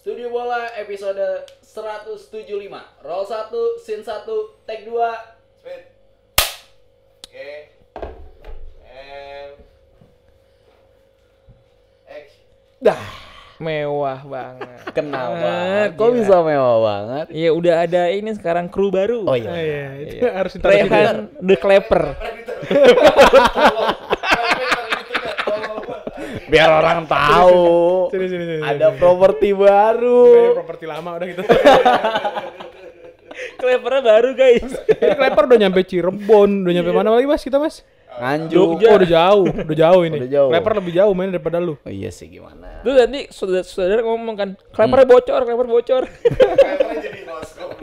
Studio Bola episode 175. Roll 1, scene 1, take 2. Speed. Oke. And action. Dah, mewah banget. Kenapa? Kok Gila. bisa mewah banget? Iya, udah ada ini sekarang kru baru. Oh iya. Iya, itu Iya. harus ditaruh situ. Rehan The Clapper. Biar orang tahu. Sini. Ada properti Kayaknya baru. properti lama udah gitu. Clappernya baru, guys. Ini Kleper udah nyampe Cirebon, udah nyampe mana lagi Mas kita Mas? Nganjuk. Oh, udah jauh ini. Udah jauh. Kleper lebih jauh main daripada lu. Oh iya sih gimana? Tuh nanti saudara ngomong kan, Clappernya bocor. Kamera jadi noskop.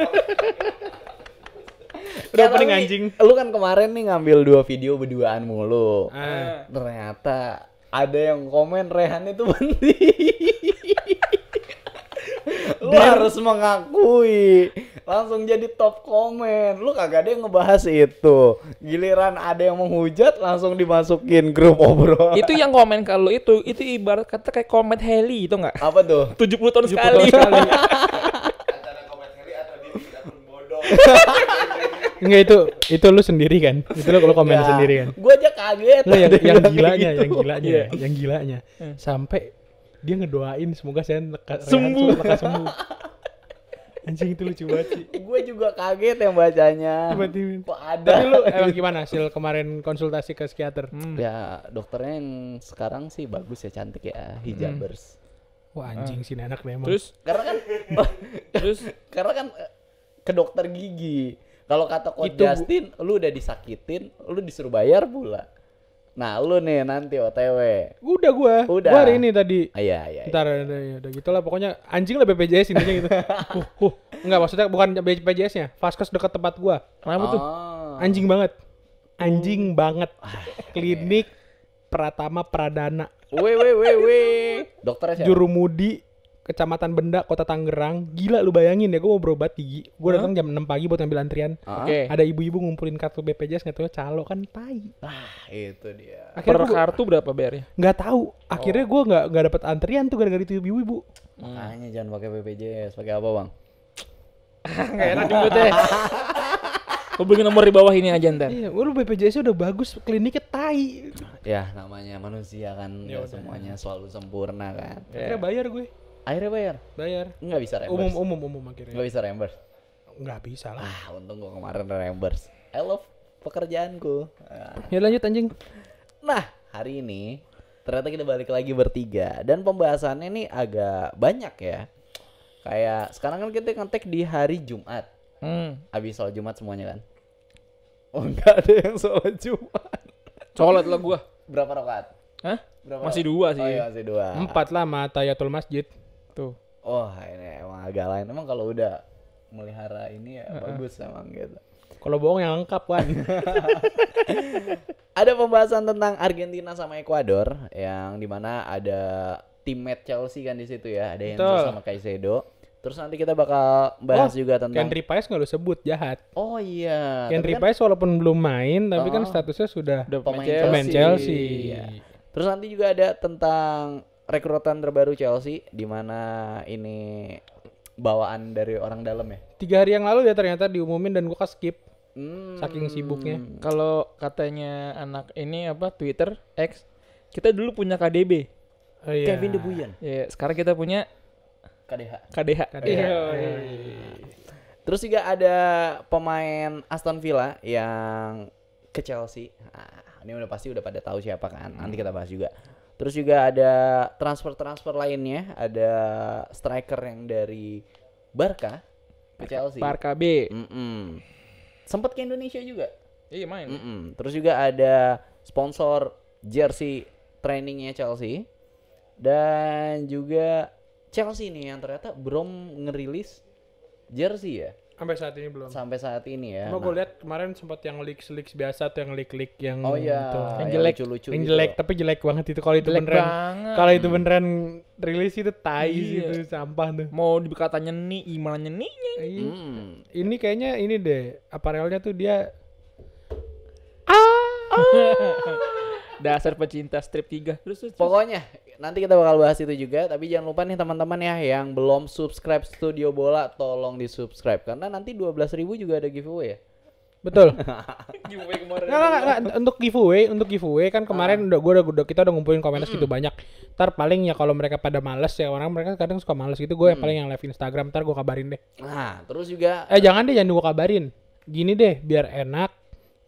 Udah Ya, opening tapi anjing. Lu kan kemarin nih ngambil 2 video berduaan mulu. Ah. Ternyata ada yang komen Rehan itu bendi. Lu harus mengakui. Langsung jadi top komen. Lu kagak ada yang ngebahas itu. Giliran ada yang menghujat langsung dimasukin grup obrolan. Itu yang komen kalau itu ibarat kata kayak komet heli itu enggak? Apa tuh? 70 tahun 70 sekali. tahun sekali. Antara komen Heli atau dia tidak pun bodoh. Enggak itu lu sendiri kan? Itu lu kalau komen Ya, sendiri kan? Gua aja kaget. Enggak ada yang bilang gilanya, gitu. yang gilanya. Sampai dia ngedoain semoga saya Sembuh. lekas sembuh. Anjing itu lucu banget sih. Gue juga kaget yang bacanya. Tiba-tiba. Kok ada? Tapi lu emang gimana hasil kemarin konsultasi ke psikiater? Ya dokternya yang sekarang sih bagus ya, cantik ya, hijabers. Wah anjing sih anak nih emang. Terus terus Karena kan ke dokter gigi. Kalau kata Coach Itu, Bu. Justin, lu udah disakitin, lu disuruh bayar pula. Nah, lu nih nanti OTW. Udah gua hari ini tadi. Iya. Ntar udah gitu lah pokoknya anjing lah BPJS intinya gitu. Enggak maksudnya bukan BPJS-nya, Vaskes dekat tempat gua. kenapa tuh? Anjing banget. Anjing banget. Klinik Pratama Pradana, Weh. Dokternya siapa? Jurumudi, Kecamatan Benda, Kota Tangerang. Gila lu bayangin ya gua mau berobat gigi. Gua datang jam 6 pagi buat ngambil antrian. Oke. Ada ibu-ibu ngumpulin kartu BPJS nggak tahu calo kan tai. Itu dia. Per Akhirnya gua kartu berapa bayarnya? nggak tahu. Akhirnya gua nggak dapet antrian tuh gara-gara itu ibu-ibu. Makanya jangan pakai BPJS, pakai apa, Bang? Enggak enak nyebutnya. Hubungi nomor di bawah ini aja ntar. Iya, lu BPJS udah bagus, kliniknya tai. Ya, namanya manusia kan, nggak semuanya selalu sempurna kan. Akhirnya bayar gue. Akhirnya bayar. Nggak bisa reimburse. Umum akhirnya. Nggak bisa reimburse. Nggak bisa lah. Untung gua kemarin reimburse. I love pekerjaanku. Ya lanjut anjing. Nah, hari ini ternyata kita balik lagi bertiga dan pembahasannya nih agak banyak ya. Kayak sekarang kan kita ngetek di hari Jumat. Habis sholat Jumat semuanya kan? Oh, enggak ada yang sholat Jumat. Colet lah gua. Berapa rakaat? Hah? Berapa Masih rakaat? 2 sih. Oh iya, masih 2. 4 lah sama Tahiyatul Masjid. Tuh. Oh, ini emang agak lain. Emang kalau udah melihara ini ya bagus emang gitu. Kalau bohong yang lengkap kan. Ada pembahasan tentang Argentina sama Ekuador yang dimana ada teammate Chelsea kan di situ ya, ada Enzo Betul. sama Caicedo. Terus nanti kita bakal bahas juga tentang. Henry Paes nggak lu sebut jahat. Oh iya. Henry tapi kan Paes walaupun belum main tapi kan statusnya sudah Udah pemain pemain Chelsea. Iya. Terus nanti juga ada tentang rekrutan terbaru Chelsea di mana ini bawaan dari orang dalam ya. 3 hari yang lalu ya ternyata diumumin dan gua skip. Hmm. Saking sibuknya. Kalau katanya anak ini apa Twitter X, kita dulu punya KDB. Oh, iya. Kevin De Bruyne, Ya, sekarang kita punya KDH. KDH. KDH. Iya. Terus juga ada pemain Aston Villa yang ke Chelsea. Ini udah pasti udah pada tahu siapa kan. Nanti kita bahas juga. Terus juga ada transfer lainnya. Ada striker yang dari Barca ke Chelsea. Barca B. Sempet ke Indonesia juga. Iya main. Terus juga ada sponsor jersey trainingnya Chelsea. Dan juga Chelsea nih yang ternyata belum ngerilis jersey ya. Sampai saat ini belum. Sampai saat ini ya. Cuma gue lihat kemarin sempat yang leaks biasa tuh yang leak yang Oh iya, itu. Yang jelek. lucu-lucu Yang gitu. jelek tapi jelek banget itu kalau itu Jelek beneran. banget. Kalau itu beneran rilis itu tai sih Iya. itu sampah tuh. Mau dikata nyeni, gimana nyeninya? Ini kayaknya ini deh apparelnya tuh dia Dasar pecinta strip 3. Terus. Pokoknya nanti kita bakal bahas itu juga, tapi jangan lupa nih teman-teman ya yang belum subscribe Studio Bola, tolong di-subscribe karena nanti 12.000 juga ada giveaway ya. Betul. Giveaway kemarin. Nggak, untuk giveaway kan kemarin kita udah ngumpulin komentar gitu banyak. Ntar paling ya kalau mereka pada males ya, orang mereka kadang suka males gitu, gue paling yang live Instagram ntar gue kabarin deh. Nah, terus juga Jangan gue kabarin. Gini deh biar enak.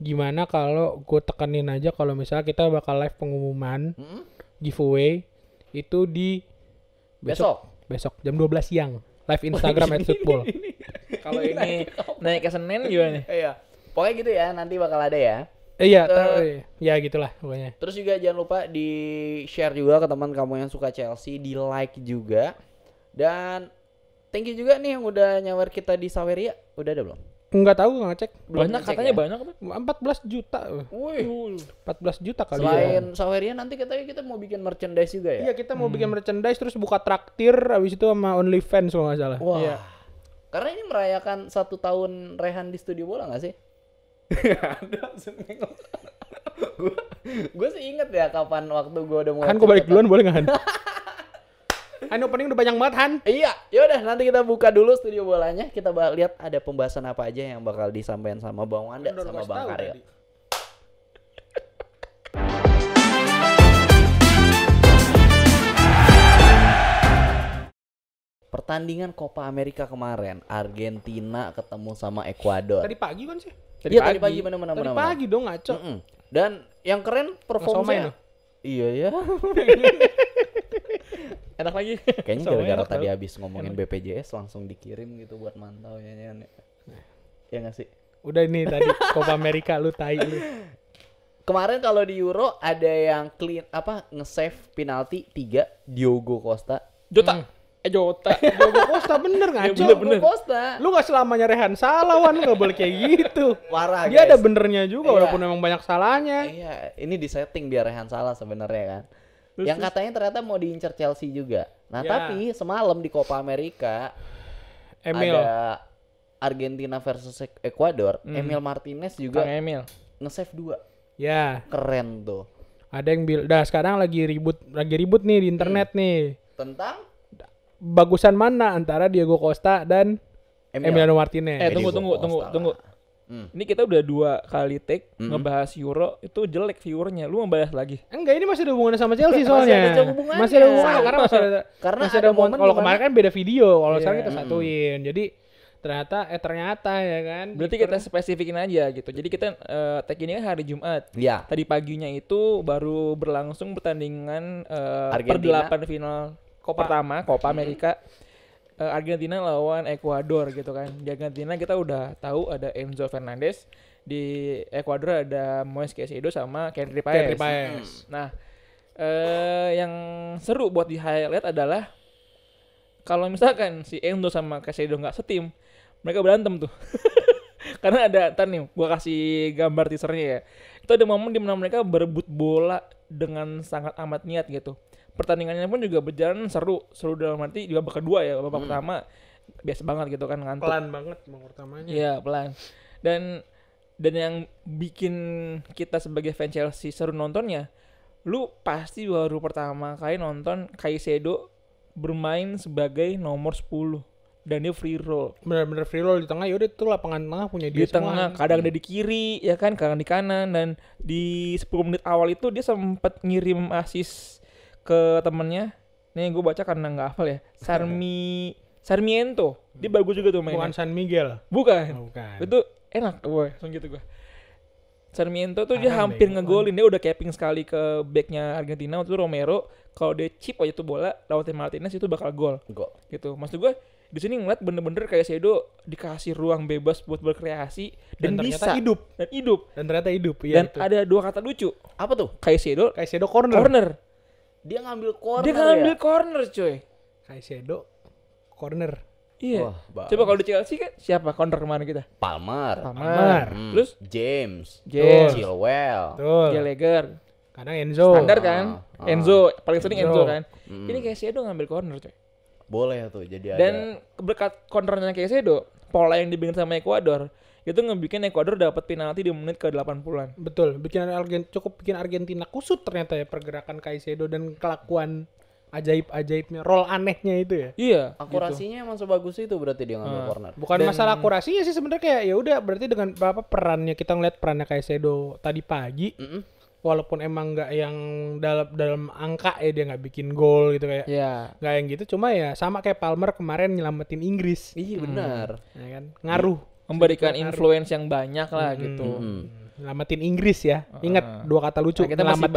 Gimana kalau gue tekenin aja kalau misalnya kita bakal live pengumuman giveaway itu di besok jam 12 siang live Instagram @football. Kalau ini naik ke Senin gimana nih? iya. Pokoknya gitu ya, nanti bakal ada ya. Ya gitulah pokoknya. Terus juga jangan lupa di-share juga ke teman kamu yang suka Chelsea, di-like juga. Dan thank you juga nih yang udah nyawer kita di Saweria. Udah ada belum? Enggak tahu, enggak ngecek. Banyak ngecek katanya ya? banyak apa? 14 juta. Wih. 14 juta kali Selain ya. Saweria nanti kita mau bikin merchandise juga ya? Iya, kita mau bikin merchandise terus buka traktir habis itu sama OnlyFans kalau nggak salah. Wah. Iya. Karena ini merayakan 1 tahun Rehan di Studio Bola nggak sih? Ada seminggu. Gue sih inget ya kapan waktu gue udah mulai. Han, gue balik duluan boleh nggak Han? Han, opening udah banyak banget Han. Iya, yaudah nanti kita buka dulu Studio Bolanya. Kita lihat ada pembahasan apa aja yang bakal disampaikan sama Bang Wanda sama Bang Karyo. Pertandingan Copa America kemarin, Argentina ketemu sama Ekuador. Tadi pagi kan sih? Iya, tadi pagi benar-benar. Tadi pagi dong ngaco. Dan yang keren performanya. Iya ya. Enak lagi. Kayaknya Sama gara-gara enak tadi tau. habis ngomongin BPJS langsung dikirim gitu buat mantau ya. Ya nggak sih? Udah ini tadi Copa America lu tai lu. Kemarin kalau di Euro ada yang clean nge-save penalti 3 Diogo Costa. Jota. Jota. Diogo Costa bener ngaco. bener. Diogo Costa. Lu gak selamanya Rehan salah, Wan. Lu gak boleh kayak gitu. Parah, Dia guys. ada benernya juga Iya. walaupun emang banyak salahnya. Iya, ini disetting biar Rehan salah sebenarnya kan. Yang katanya ternyata mau diincar Chelsea juga. Nah, Ya. tapi semalam di Copa America Emil. ada Argentina versus Ekuador. Emil Martinez juga Kang Emil. nge-save 2. Ya, Keren tuh. ada yang dah sekarang lagi ribut nih di internet nih. Tentang Bagusan mana antara Diego Costa dan Emiliano Martinez? Tunggu. Costa. Ini kita udah 2 kali take ngebahas Euro, itu jelek viewernya. Lu ngebahas lagi. Enggak, ini masih ada hubungannya sama Chelsea Masih soalnya. ada hubungannya. Masih ada hubungannya karena Karena masih ada ada momen kalau dimana- kemarin kan beda video, kalau sekarang Iya. kita satuin. Jadi ternyata ya kan. Berarti kita spesifikin aja gitu. Jadi kita take ini kan hari Jumat. Ya. Tadi paginya itu baru berlangsung pertandingan Argentina. per-8 final pertama Copa America. Argentina lawan Ekuador gitu kan. Di Argentina kita udah tahu ada Enzo Fernandez, di Ekuador ada Moise Caicedo sama Kendry Páez. Nah, yang seru buat di highlight adalah kalau misalkan si Enzo sama Caicedo nggak setim, mereka berantem tuh. Karena ada ntar nih, gua kasih gambar teasernya ya. Itu ada momen di mana mereka berebut bola dengan sangat amat niat gitu. Pertandingannya pun juga berjalan seru dalam arti di babak kedua ya. Babak pertama biasa banget gitu kan, ngantuk. Pelan banget babak pertamanya. Iya, pelan. Dan yang bikin kita sebagai fan Chelsea seru nontonnya, lu pasti baru pertama kali nonton Caicedo bermain sebagai nomor 10 dan dia free roll. Bener-bener free roll di tengah, yaudah itu lapangan tengah punya Di dia tengah, semua. kadang ada di kiri ya kan, kadang di kanan, dan di 10 menit awal itu dia sempat ngirim assist ke temennya. Nih gue baca karena nggak hafal ya. Sarmiento. Dia bagus juga tuh Bukan mainnya. San Miguel. Bukan. Bukan. Itu enak boy, langsung gitu gue. Sarmiento tuh dia Parah, hampir bego. ngegolin, dia udah capping sekali ke backnya Argentina waktu itu Romero. Kalau dia chip aja tuh bola lewatin Martinez itu bakal gol Go. gitu. Maksud gue di sini ngeliat bener-bener kayak Caicedo dikasih ruang bebas buat berkreasi dan ternyata bisa hidup. dan Ternyata hidup. dan Iya, itu. ada 2 kata lucu. Apa tuh? Caicedo Caicedo corner. corner. Dia ngambil corner Dia ngambil corner coy. Caicedo corner. Iya. Wah, bagus. Coba kalau di Chelsea kan siapa corner kemarin kita? Palmer. Palmer. Terus Terus James. James, Chilwell. Tuh. Gallagher. Kadang Enzo. Standar kan? Enzo, paling sering Enzo. Enzo kan. Ini Caicedo ngambil corner coy. Boleh tuh jadi ada. Dan berkat cornernya Caicedo, pola yang dibikin sama Ekuador, itu ngebikin Ekuador dapat penalti di menit ke 80-an. Betul, cukup bikin Argentina kusut ternyata ya pergerakan Caicedo dan kelakuan ajaib-ajaibnya, roll anehnya itu ya. Iya, Akurasinya emang sebagus itu berarti dia ngambil corner. Bukan masalah akurasinya sih sebenarnya, kayak ya udah berarti dengan apa perannya, kita ngeliat perannya Caicedo tadi pagi. Walaupun emang nggak yang dalam angka ya, dia nggak bikin gol gitu kayak. Iya. Nggak yang gitu, cuma ya sama kayak Palmer kemarin nyelamatin Inggris. Iya benar. Ya kan? Ngaruh. Memberikan influence yang banyak lah gitu. Nyelamatin Inggris ya. Ingat dua kata lucu. Nah,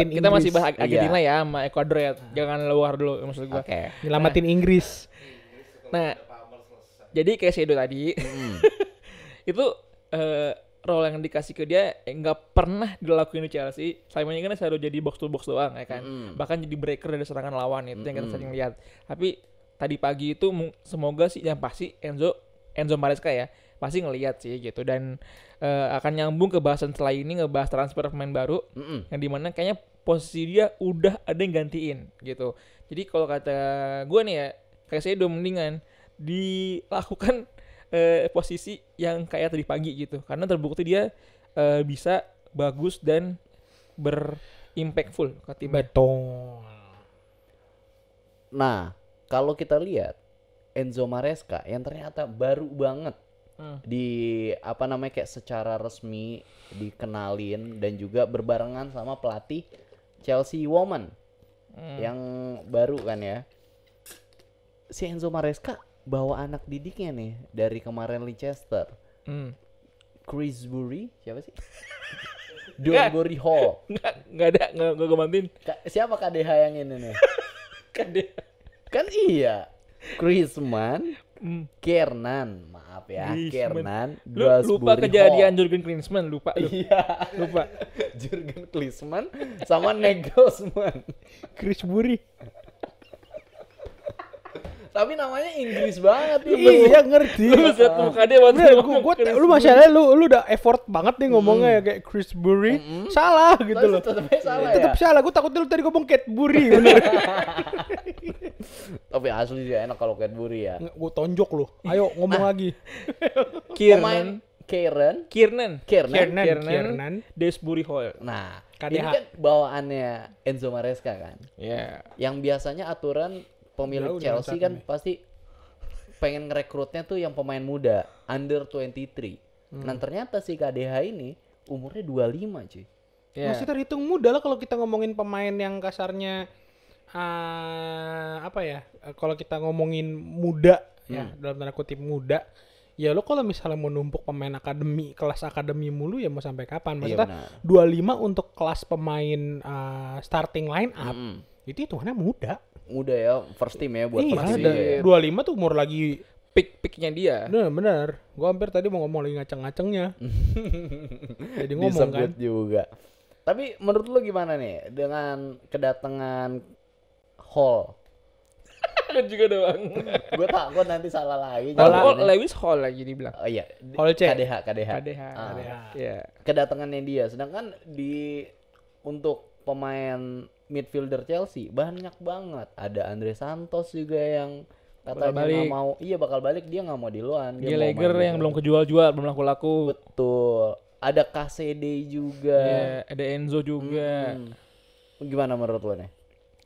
kita masih bahas Argentina ya sama Ekuador ya. Jangan luar dulu maksud gua. Oke. Nyelamatin Inggris. Nah, jadi kayak Sedo tadi. Itu role yang dikasih ke dia nggak pernah dilakuin di Chelsea. Selama ini kan selalu jadi box to box doang ya kan. Bahkan jadi breaker dari serangan lawan, itu yang kita sering lihat. Tapi tadi pagi itu semoga sih yang pasti Enzo Maresca ya pasti ngelihat sih gitu, dan akan nyambung ke bahasan setelah ini, ngebahas transfer pemain baru yang dimana kayaknya posisi dia udah ada yang gantiin gitu. Jadi kalau kata gue nih ya, kayak saya udah mendingan dilakukan posisi yang kayak tadi pagi gitu, karena terbukti dia bisa bagus dan berimpactful ke tim. Betul. Nah, kalau kita lihat Enzo Maresca yang ternyata baru banget di apa namanya kayak secara resmi dikenalin dan juga berbarengan sama pelatih Chelsea Woman yang baru kan ya. Si Enzo Maresca bawa anak didiknya nih dari kemarin Leicester. Chris Bury siapa sih? Donbury Hall. Nggak gue bantuin. Siapa KDH yang ini nih? Kan iya. Griezmann, Kiernan, maaf ya, Kiernan, lupa kejadian Jurgen Klinsmann, lupa. Iya, lupa. Jurgen Klinsmann sama Nagelsmann. Chris Bury. Tapi namanya Inggris banget nih. Iya ngerti. Lu lihat muka dia waktu lu masalahnya lu udah effort banget nih ngomongnya ya kayak Chris Bury. Salah gitu loh. Tetep salah ya. Tetep salah. Gue takutnya lu tadi ngomong Cadbury bener. Tapi asli dia enak kalau Cadbury ya. Gue tonjok lu. Ayo ngomong lagi. Kiernan, Desbury Hall. Nah, KDH. ini kan bawaannya Enzo Maresca kan. Iya. Yang biasanya aturan pemilik Chelsea kan pasti pengen ngerekrutnya tuh yang pemain muda, under 23. Nah, ternyata si KDH ini umurnya 25, cuy. Yeah. Masih terhitung muda lah kalau kita ngomongin pemain yang kasarnya apa ya? Kalau kita ngomongin muda ya, dalam tanda kutip muda, ya lo kalau misalnya mau numpuk pemain akademi, kelas akademi mulu ya mau sampai kapan? Maksudnya 25 untuk kelas pemain starting line up. Itu hitungannya muda. Muda ya, first team ya buat first team. Iya, 25 tuh umur lagi Pick-picknya dia. Bener. Gua hampir tadi mau ngomong lagi ngaceng-ngacengnya. Jadi ngomong disebut kan. juga. Tapi menurut lu gimana nih dengan kedatangan Hall? Juga doang. Gue takut nanti salah lagi. Lewis Hall lagi dibilang. Oh iya. Hall C. KDH. Iya. Kedatangannya dia, sedangkan untuk pemain midfielder Chelsea banyak banget. Ada Andre Santos juga yang katanya nggak mau, bakal balik, dia nggak mau di luar. Gallagher yang belum kejual-jual, belum laku-laku. Betul. Ada KCD juga. Ada Enzo juga. Gimana menurut lo nih?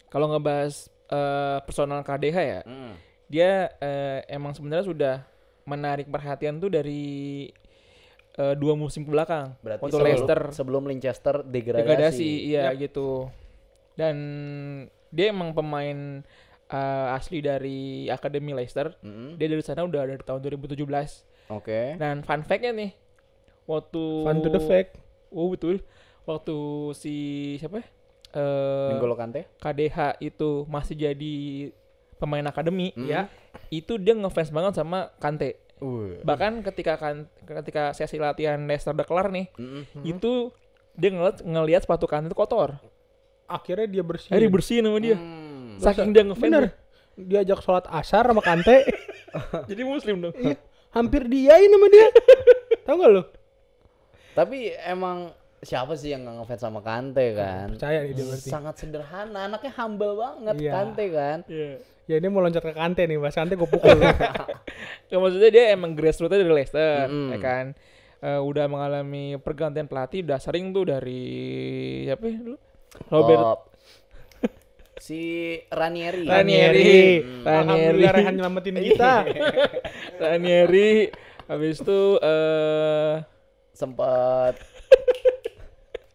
Kalau ngebahas personal KDH ya, dia emang sebenarnya sudah menarik perhatian tuh dari 2 musim ke belakang. Berarti waktu Leicester sebelum Leicester degradasi. Iya gitu. Dan dia emang pemain asli dari akademi Leicester. Dia dari sana udah dari tahun 2017. Oke. Dan fun fact-nya nih, waktu Fun to the fact. Oh betul. Waktu si siapa? N'Golo Kante. KDH itu masih jadi pemain akademi, ya. Itu dia ngefans banget sama Kante. Bahkan ketika sesi latihan Leicester udah kelar nih, itu dia ngelihat sepatu Kante itu kotor. Akhirnya dia bersihin. Akhirnya bersihin sama dia. Saking dia ngefans. Bener. Diajak sholat asar sama Kante. Jadi muslim dong. Iya. Hampir diain sama dia. Tahu gak lo? Tapi emang siapa sih yang nggak ngefans sama Kante kan? Percaya nih dia berarti. Sangat sederhana, anaknya humble banget. Iya. Kante kan. Ya ini mau loncat ke Kante nih, Mas Kante gue pukul. Ya, maksudnya dia emang grassroots-nya dari Leicester, ya kan. udah mengalami pergantian pelatih, udah sering tuh dari siapa ya dulu? Robert Oh, si Ranieri. Ranieri. Alhamdulillah Rehan nyelamatin kita. Ranieri. Habis itu Sempat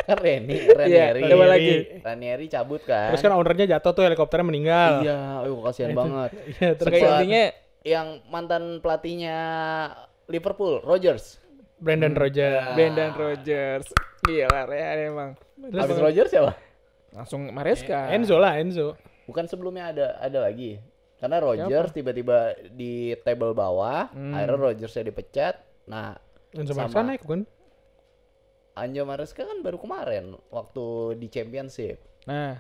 kan Ranieri. coba lagi. Ranieri cabut kan. Terus kan ownernya jatuh tuh, helikopternya meninggal. Iya, kasihan banget. Iya, terus Kayak Sempat intinya yang mantan pelatihnya Liverpool, Rodgers. Brandon Rodgers. Brendan Rodgers. Gila Rehan emang. Habis Rodgers siapa? Langsung Maresca. Enzo. Bukan sebelumnya ada lagi. Karena Rodgers tiba-tiba di table bawah, akhirnya Rodgersnya dipecat. Nah, Enzo sama- Maresca naik kan? Anjo Maresca kan baru kemarin waktu di Championship. Nah,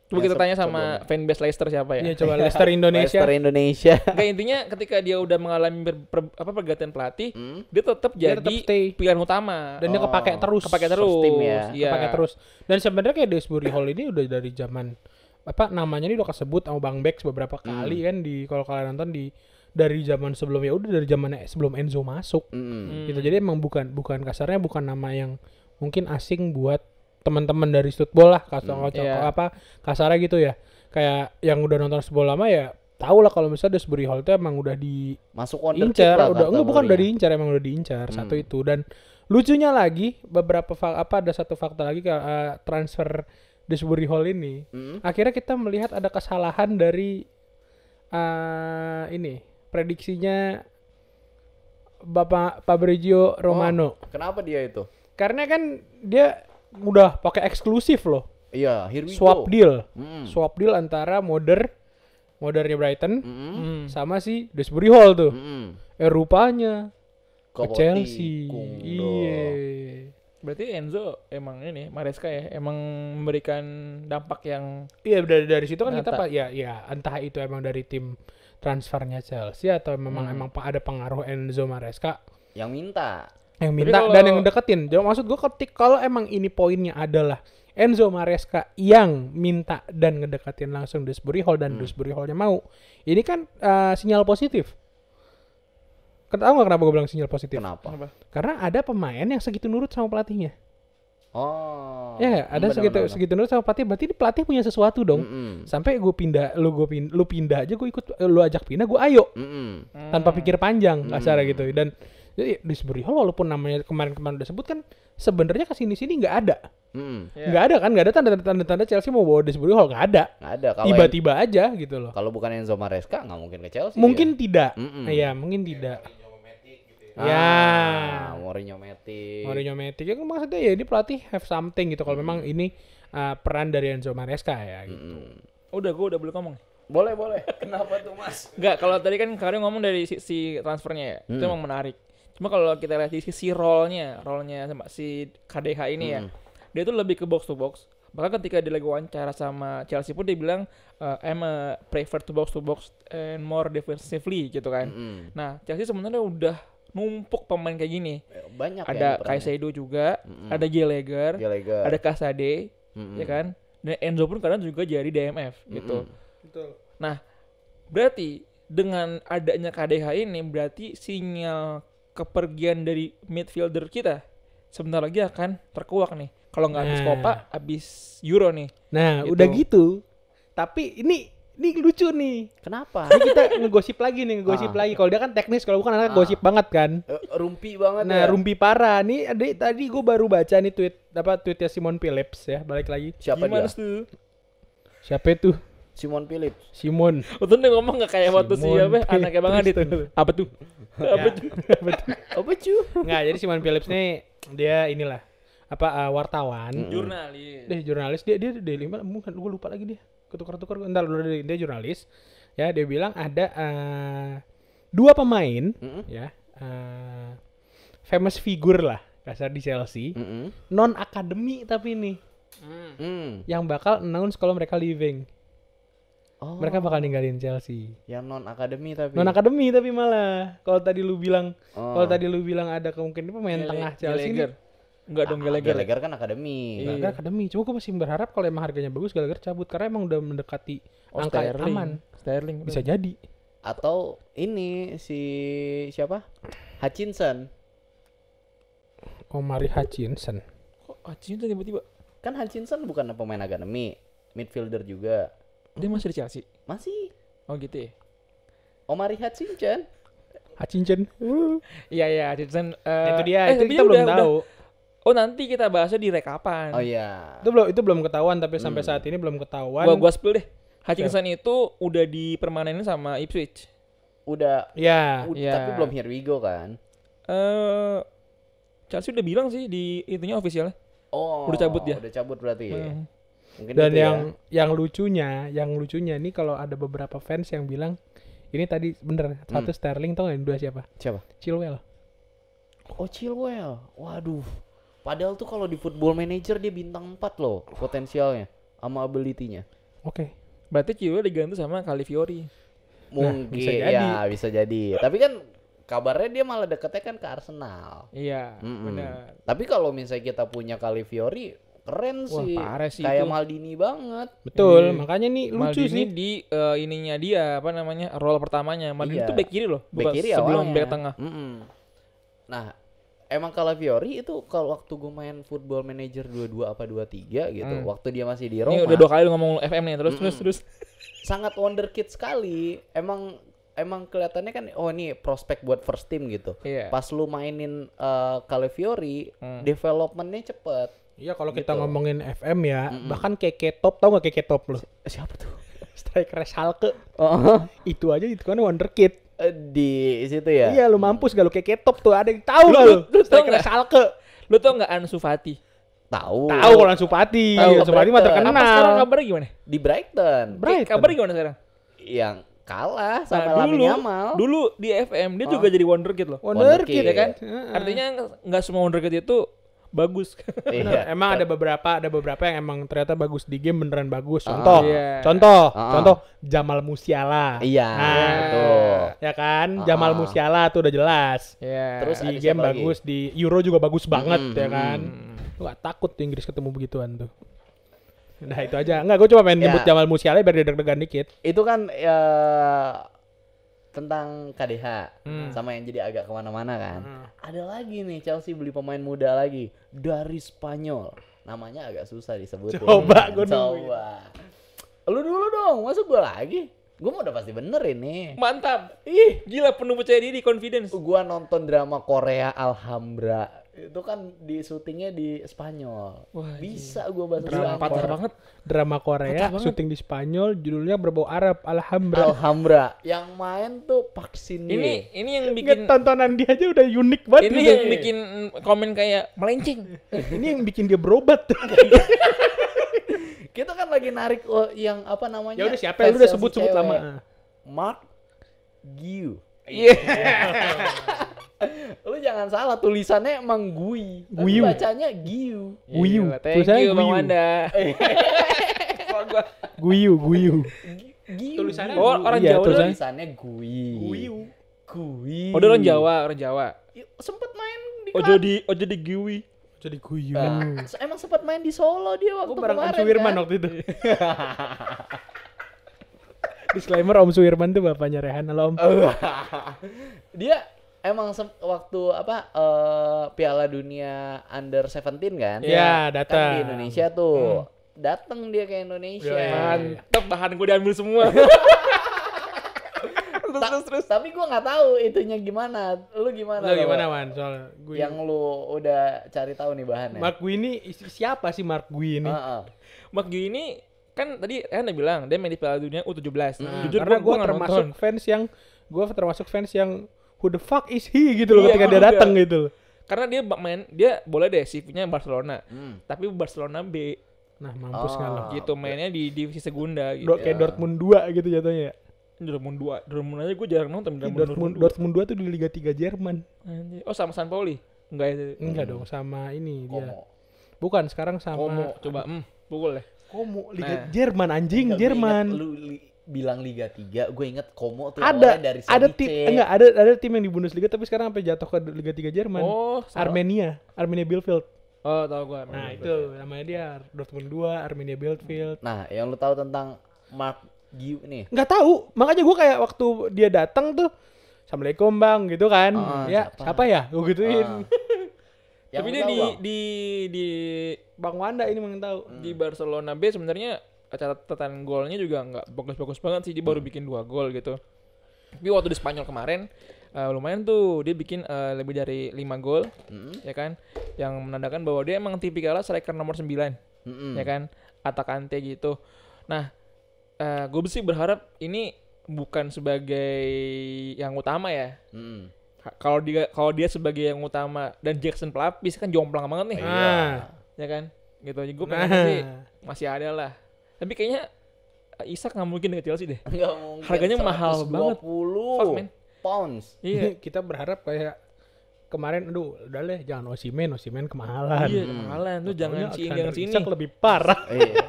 coba Ya, kita tanya sama sebelumnya. fanbase Leicester siapa ya? Iya, coba Leicester Indonesia. Leicester Indonesia. Enggak, intinya ketika dia udah mengalami pergantian pelatih, dia tetap Dia jadi tetap stay. pilihan utama. Dan dia kepake terus. Kepake First terus. team ya. Iya. Kepake terus. Dan sebenarnya kayak Dewsbury Hall ini udah dari zaman namanya ini udah kesebut sama Bang Bex beberapa kali kan di kalau kalian nonton dari zaman sebelumnya, udah dari zaman sebelum Enzo masuk. Gitu. Jadi emang bukan kasarnya bukan nama yang mungkin asing buat teman-teman dari football lah, Iya. kasarnya gitu ya. Kayak yang udah nonton football lama ya tahu lah kalau misalnya Dewsbury Hall itu emang udah Masuk wonderkid diincar, lah udah enggak bukan udah kategorinya. diincar, emang udah diincar satu itu. Dan lucunya lagi ada satu fakta lagi transfer Dewsbury Hall ini. Akhirnya kita melihat ada kesalahan dari ini prediksinya Bapak Fabrizio Romano. Kenapa dia itu? Karena kan dia udah pakai eksklusif loh. Iya, here we Swap go. deal. Mm. Swap deal antara modernya Brighton Mm. sama si Dewsbury Hall tuh. Mm. Rupanya ke Koboti, Chelsea. Kungdo. Iya. Berarti Enzo emang ini Maresca ya, emang memberikan dampak yang Iya, dari situ kan kita Nyata. ya entah itu emang dari tim transfernya Chelsea atau memang ada pengaruh Enzo Maresca Yang minta. yang Tapi minta kalau- dan yang deketin. Jadi maksud gue kalau emang ini poinnya adalah Enzo Maresca yang minta dan ngedeketin langsung Dewsbury Hall dan Dewsbury Hall-nya mau. Ini kan sinyal positif. Tahu nggak kenapa gue bilang sinyal positif? Kenapa? apa? Karena ada pemain yang segitu nurut sama pelatihnya. Oh. Ya nggak? Ada benar-benar. segitu nurut sama pelatih, berarti pelatih punya sesuatu dong. Mm-mm. Sampai lu pindah aja gue ikut, lu ajak pindah gue ayo Mm-mm. tanpa pikir panjang kasarnya gitu. Dan jadi Dewsbury Hall walaupun namanya kemarin-kemarin udah sebut kan sebenarnya kesini-sini nggak ada. Mm-mm. Ya. Nggak ada kan, nggak ada tanda-tanda Chelsea mau bawa Dewsbury Hall, nggak ada. Nggak ada. Kalau Tiba-tiba aja gitu loh. kalau bukan Enzo Maresca nggak mungkin ke Chelsea. Mungkin tidak. Mm-mm. Iya, mungkin tidak. dia. Ya. Mourinho Matic. Mourinho Matic kan maksudnya ya ini pelatih have something gitu kalau memang ini peran dari Enzo Maresca ya gitu. Udah, gue udah boleh ngomong. Boleh. Kenapa tuh, Mas? Enggak, kalau tadi kan Karim ngomong dari sisi transfernya ya, itu emang menarik. Cuma kalau kita lihat di sisi role-nya sama si KDH ini ya, dia tuh lebih ke box to box. Bahkan ketika dia lagi wawancara sama Chelsea pun dia bilang I'm prefer to box and more defensively gitu kan. Nah, Chelsea sebenarnya udah numpuk pemain kayak gini. Banyak Ada ya. Caicedo juga, ada Gallagher, Gallagher. ada Casade, ya kan? Dan Enzo pun kadang juga jadi DMF gitu. Betul. Nah, berarti dengan adanya KDH ini berarti sinyal kepergian dari midfielder kita sebentar lagi akan terkuak nih. Kalau nggak habis Nah. Copa, habis Euro nih. Nah, Gitu. udah gitu. Tapi ini lucu nih. Kenapa? Ini kita ngegosip lagi nih, lagi. Kalau dia kan teknis, kalau bukan anak gosip banget kan. Rumpi banget Nah, ya. rumpi parah. Nih tadi gue baru baca nih tweetnya Simon Phillips ya, balik lagi. Siapa Gimana dia? tuh? Siapa itu? Simon Phillips. Simon. Betul dia ngomong nggak kayak waktu si Simon apa anaknya Bang Adit. Phillips. Apa tuh? Apa tuh? Apa cu? Nggak, jadi Simon Phillips nih dia inilah wartawan. Jurnalis. Jurnalis dia Daily Mail, bukan gue lupa lagi dia. Ketukar-tukar entar dia jurnalis. Ya, dia bilang ada dua pemain ya. Famous figure lah kasar di Chelsea. Non akademi tapi nih yang bakal announce kalau mereka leaving. Oh, Mereka bakal ninggalin Chelsea. yang non akademi tapi. Non akademi tapi malah. Kalau tadi lu bilang ada kemungkinan pemain Gallagher. tengah Chelsea nih. Enggak dong Gallagher. Gallagher kan akademi. Gallagher akademi. Cuma gue masih berharap kalau emang harganya bagus Gallagher cabut karena emang udah mendekati angka aman. Sterling. Bisa jadi. Atau ini si siapa? Hutchinson. Omari Hutchinson. Kok Hutchinson tiba-tiba? Kan Hutchinson bukan pemain akademi, midfielder juga. Dia masih di Chelsea. Masih Oh gitu ya. Omari Hutchinson. Hutchinson. Iya Hutchinson. Itu dia, itu tapi kita dia belum udah- tahu. Oh nanti kita bahasnya di rekapan. Oh iya. Itu belum ketahuan, tapi sampai saat ini belum ketahuan. Gua spill deh. Hutchinson itu udah dipermanenin sama Ipswich. Udah, Ya, Iya. tapi belum here we go kan. Chelsea udah bilang sih di itunya officialnya. Oh, Udah cabut dia. Udah cabut berarti. Hmm. Mungkin dan itu yang lucunya nih kalau ada beberapa fans yang bilang ini tadi bener satu Sterling, tau gak yang dua siapa? Siapa? Chilwell. Oh, Chilwell. Waduh. Padahal tuh kalau di Football Manager dia bintang 4 loh potensialnya sama ability-nya. Oke. Berarti Chilwell diganti sama Calafiori. Mungkin bisa jadi. ya, bisa jadi. Tapi kan kabarnya dia malah deketnya kan ke Arsenal. Iya, Mm-mm. benar. Tapi kalau misalnya kita punya Calafiori, keren Wah, sih. parah sih Kayak itu. Maldini banget. Betul, Iya. makanya nih lucu Maldini sih. di ininya dia apa namanya role pertamanya. Maldini Iya. itu back kiri loh, Back bukan kiri sebelum awalnya. back tengah. Mm-mm. Nah, emang Calafiori itu kalau waktu gue main Football Manager 22 apa 23 gitu, waktu dia masih di Ini Roma, udah 2 kali lu ngomong FM nih, terus. sangat wonderkid sekali. Emang kelihatannya kan oh ini prospek buat first team gitu. Iya. Pas lu mainin Calafiori, developmentnya cepet. Iya, kalau kita Gitu. ngomongin FM ya, bahkan Keke Top, tau gak Keke Top lo? Siapa tuh? Striker Schalke. Oh, Itu aja itu kan wonderkid. di situ ya. Iya, lu mampus gak lu Keke Top tuh, ada yang tahu gak lu? lu tau Striker nggak? Schalke. Lu tau nggak Ansu Fati? Tahu. Tahu kalau Ansu Fati. Tahu, Ansu Fati mah Brighton. terkenal. Apa sekarang kabarnya gimana? Di Brighton. Brighton. Kabar gimana sekarang? Yang kalah sama Nah, Lamine Yamal. dulu di FM dia juga jadi wonderkid loh. Wonderkid Wonderkid. Ya kan? Heeh. Artinya nggak semua wonderkid itu bagus. Iya. Emang ada beberapa yang emang ternyata bagus di game, beneran bagus. Contoh, Iya. contoh Jamal Musiala. Iya, Nah, betul. ya kan, Jamal Musiala tuh udah jelas. Ya. Terus Di ada game siapa lagi? bagus, di Euro juga bagus banget ya kan. Lu gak takut tuh Inggris ketemu begituan tuh. Nah itu aja. Enggak, gue cuma pengen Ya. nyebut Jamal Musiala biar dia deg-degan dikit. Itu kan ya tentang KDH sama yang jadi agak kemana-mana kan. Ada lagi nih Chelsea beli pemain muda lagi dari Spanyol. Namanya agak susah disebutin. Coba, gua nungguin. Coba. Lu dulu dong, masa gua lagi? Gua mau udah pasti bener ini. Mantap. Ih, gila penuh percaya diri, confidence. Gua nonton drama Korea Alhambra. Itu kan di syutingnya di Spanyol. Wah, Bisa gua bahasa Gila, Spanyol. patah banget. Drama Korea, Patah banget. syuting di Spanyol, judulnya berbau Arab, Alhambra. Alhambra. Yang main tuh Park Shin Hye. Ini yang Nggak, bikin tontonan dia aja udah unik banget. ini gitu. yang bikin komen kayak melenceng. Ini yang bikin dia berobat. Kita kan lagi narik yang apa namanya? Ya udah siapa yang lu udah sebut cewek. lama. Mark Giu. Iya. Lu jangan salah tulisannya emang Gui. Tapi Guiu. bacanya Giu. Guiu. Gila, Thank Tulisannya you Bang Guiu. Wanda. Guiu. Giu. Tulisannya Oh, orang Iya, Jawa tulisannya. doang. Tulisannya Gui. Gui. Oh, dia orang Jawa. Sempet main di Oh jadi Giwi. Jadi Guiu. Emang sempat main di Solo dia waktu Gue bareng Om kemarin Suwirman kan? waktu itu. Disclaimer, Om Suwirman tuh bapaknya Rehan. Halo Om. Dia emang waktu apa Piala Dunia Under 17 kan? Ya, Kan datang. di Indonesia tuh. Datang dia ke Indonesia. Mantep, bahan gue diambil semua. terus. Tapi gua nggak tahu itunya gimana. Lu gimana? Lo Lo? gimana Wan soal Gui? Yang lu udah cari tahu nih bahannya. Mark Gui ini siapa sih Mark Gui ini? Heeh. Mark Gui ini kan tadi udah bilang dia main di Piala Dunia U17. Nah, Jujur karena gue gue nggak termasuk nonton. fans yang who the fuck is he gitu loh Iya, ketika gua dia juga. datang gitu loh. Karena dia boleh deh CV-nya Barcelona. Hmm. Tapi Barcelona B Nah, mampus nggak lo? gitu mainnya di divisi segunda gitu. Kayak Dortmund 2 gitu jatuhnya ya. Dortmund aja gue jarang nonton Dortmund 2 tuh di Liga 3 Jerman. Anjir. Oh sama San Pauli? Enggak itu. Enggak dong, sama ini dia. Komo. Bukan, sekarang sama Komo coba pukul deh. Komo, Liga Nah. Jerman anjing, Enggak, gua Jerman. inget lu bilang Liga 3, gue inget Komo tuh Ada awalnya dari ada Sadice. tim ada tim yang di Bundesliga tapi sekarang sampai jatuh ke Liga 3 Jerman. Oh, salah. Armenia Bielefeld. Oh, tahu gua. Nah, itu namanya dia Dortmund 2, Armenia Bielefeld. Nah, yang lu tahu tentang Mark Giu nih. Nggak tahu, makanya gue kayak waktu dia datang tuh, Assalamualaikum bang gitu kan, ya siapa? siapa ya, gue gituin. Yang Tapi lu dia tahu, Bang? di Bang Wanda ini yang tahu. di Barcelona B sebenarnya catatan golnya juga nggak bagus-bagus banget sih. Dia baru bikin 2 gol gitu. Tapi waktu di Spanyol kemarin lumayan tuh dia bikin lebih dari 5 gol, ya kan? Yang menandakan bahwa dia emang tipikalnya striker nomor 9, ya kan? Atacante gitu. Nah, gue sih berharap ini bukan sebagai yang utama ya. Kalau dia sebagai yang utama dan Jackson pelapis kan jomplang banget nih. Nah, Ya kan? Gitu. Gue pengen sih masih ada lah. Tapi kayaknya Isak nggak mungkin dengan Chelsea deh. Nggak mungkin. Harganya mahal banget. 120 Fuck, man. pounds. Iya. kita berharap kayak kemarin, aduh, udah deh, jangan Osimhen kemahalan. Iya, kemahalan tuh jangan sini. Isak lebih parah. Iya.